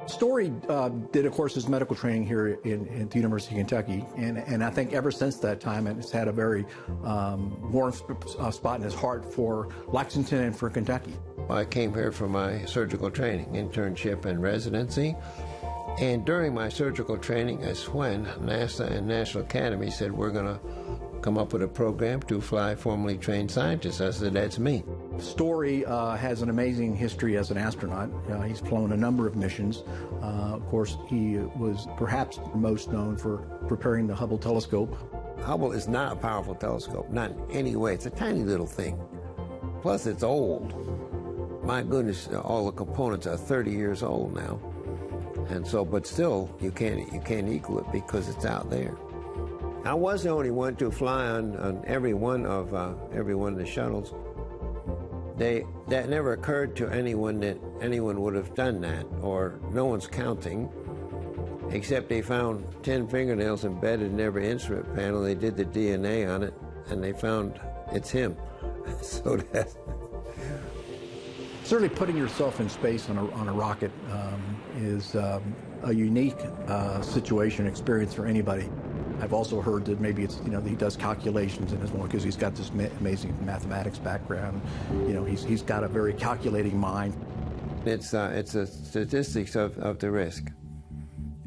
Story did, of course, his medical training here at the University of Kentucky, and I think ever since that time, it's had a very warm spot in his heart for Lexington and for Kentucky. I came here for my surgical training, internship and residency, and during my surgical training is when NASA and National Academy said, we're going to come up with a program to fly formerly trained scientists. I said, that's me. Story has an amazing history as an astronaut. He's flown a number of missions. Of course, he was perhaps most known for preparing the Hubble telescope. Hubble is not a powerful telescope, not in any way. It's a tiny little thing. Plus, it's old. My goodness, all the components are 30 years old now. And so, but still, you can't equal it because it's out there. I was the only one to fly on every one of the shuttles. That never occurred to anyone that anyone would have done that, or no one's counting, except they found 10 fingernails embedded in every instrument panel. They did the DNA on it, and they found it's him. So that's... Certainly putting yourself in space on a rocket is a unique situation, experience for anybody. I've also heard that maybe it's, he does calculations in his one because he's got this amazing mathematics background. He's got a very calculating mind. It's a statistics of the risk,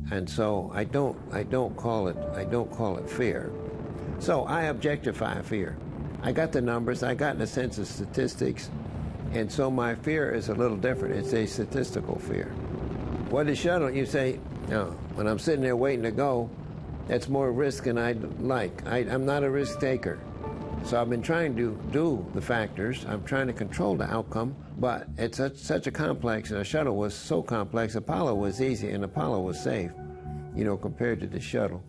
and so I don't call it fear. So I objectify fear. I got the numbers. I got the sense of statistics, and so my fear is a little different. It's a statistical fear. What is shuttle? You say, when I'm sitting there waiting to go, that's more risk than I'd like. I'm not a risk taker. So I've been trying to do the factors. I'm trying to control the outcome, but it's such a complex, and the shuttle was so complex. Apollo was easy, and Apollo was safe, compared to the shuttle.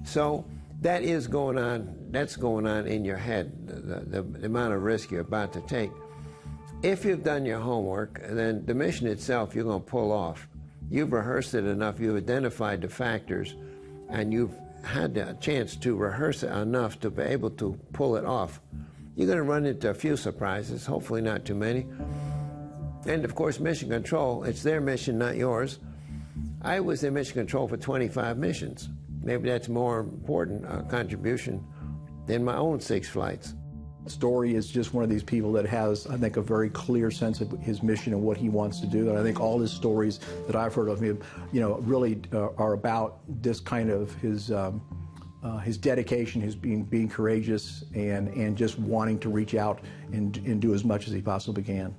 So that is going on, that's going on in your head, the amount of risk you're about to take. If you've done your homework, then the mission itself you're going to pull off. You've rehearsed it enough, you've identified the factors, and you've had a chance to rehearse it enough to be able to pull it off. You're going to run into a few surprises, hopefully not too many. And of course, mission control, it's their mission, not yours. I was in mission control for 25 missions. Maybe that's more important contribution than my own 6 flights. Story is just one of these people that has, I think, a very clear sense of his mission and what he wants to do. And I think all his stories that I've heard of him, really are about this kind of his dedication, his being courageous, and just wanting to reach out and do as much as he possibly can.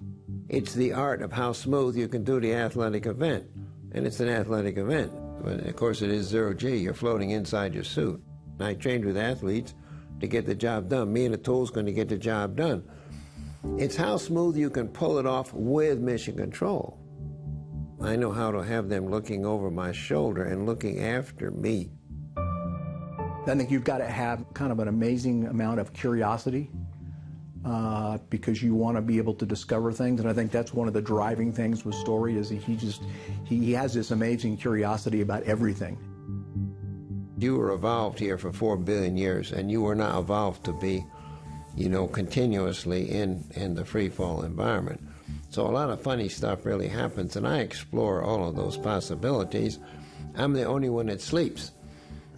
It's the art of how smooth you can do the athletic event, and it's an athletic event. But of course, it is 0G. You're floating inside your suit. I trained with athletes to get the job done. Me and the tool's going to get the job done. It's how smooth you can pull it off with mission control. I know how to have them looking over my shoulder and looking after me. I think you've got to have kind of an amazing amount of curiosity because you want to be able to discover things, and I think that's one of the driving things with Story is he has this amazing curiosity about everything. You were evolved here for 4 billion years, and you were not evolved to be, continuously in the free fall environment. So a lot of funny stuff really happens, and I explore all of those possibilities. I'm the only one that sleeps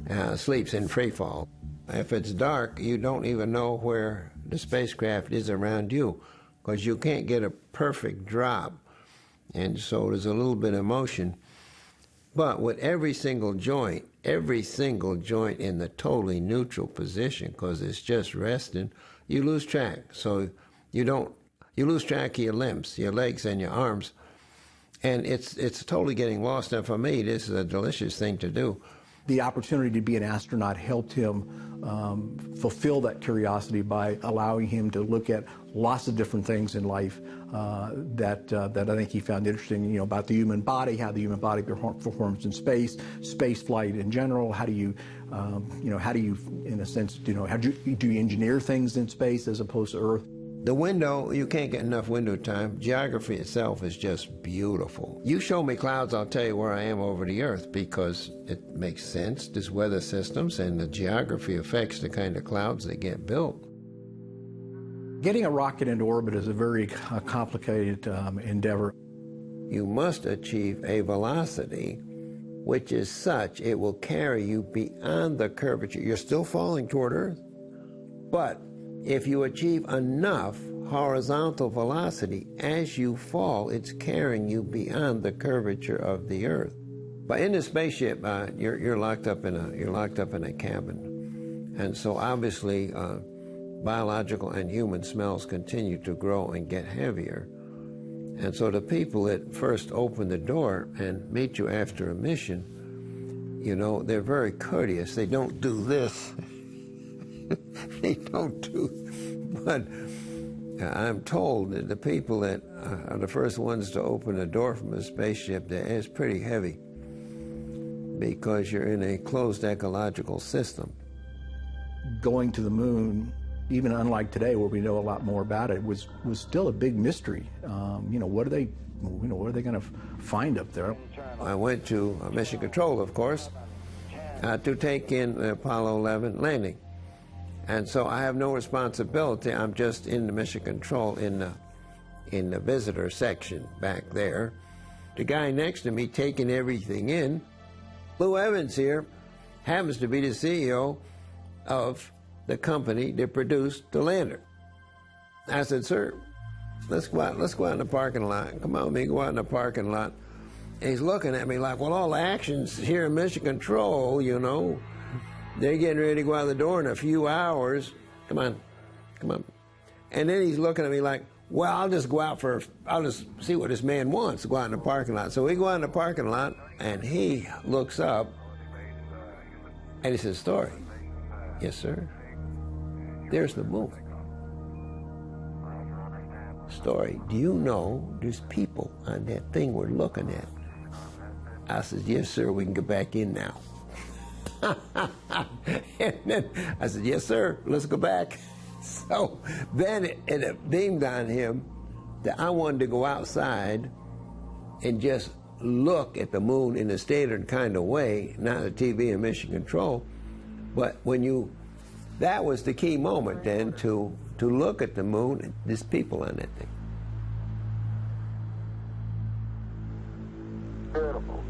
in free fall. If it's dark, you don't even know where the spacecraft is around you, because you can't get a perfect drop, and so there's a little bit of motion. But with every single joint in the totally neutral position, because it's just resting, you lose track. So you lose track of your limbs, your legs and your arms, and it's totally getting lost. And for me, this is a delicious thing to do. The opportunity to be an astronaut helped him fulfill that curiosity by allowing him to look at lots of different things in life that I think he found interesting, about the human body, how the human body performs in space, space flight in general. How do you, in a sense, do you engineer things in space as opposed to Earth? The window, you can't get enough window time. Geography itself is just beautiful. You show me clouds, I'll tell you where I am over the Earth, because it makes sense. There's weather systems, and the geography affects the kind of clouds that get built. Getting a rocket into orbit is a very complicated endeavor. you must achieve a velocity which is such it will carry you beyond the curvature. You're still falling toward Earth, but if you achieve enough horizontal velocity, as you fall, it's carrying you beyond the curvature of the Earth. But in the spaceship, you're locked up in a cabin, and so obviously biological and human smells continue to grow and get heavier. And so the people that first open the door and meet you after a mission, you know, they're very courteous. They don't do this. They don't do, but I'm told that the people that are the first ones to open the door from a spaceship, it's pretty heavy because you're in a closed ecological system. Going to the moon, even unlike today where we know a lot more about it, was still a big mystery. You know, what are they going to find up there? I went to Mission Control, of course, to take in the Apollo 11 landing. And so I have no responsibility. I'm just in the Mission Control in the visitor section back there. The guy next to me taking everything in, Lou Evans here, happens to be the CEO of the company that produced the lander. I said, sir, let's go out in the parking lot. Come on, me, go out in the parking lot. And he's looking at me like, well, all the action's here in Mission Control, you know. They're getting ready to go out the door in a few hours. Come on, come on. And then he's looking at me like, well, I'll just see what this man wants to go out in the parking lot. So we go out in the parking lot, and he looks up, and he says, Story. Yes, sir. There's the moon. Story, do you know there's people on that thing we're looking at? I said, yes, sir, we can get back in now. And then I said, yes, sir, let's go back. So then it beamed on him that I wanted to go outside and just look at the moon in a standard kind of way, not a TV and Mission Control. But that was the key moment then to look at the moon and there's people on that thing. Beautiful.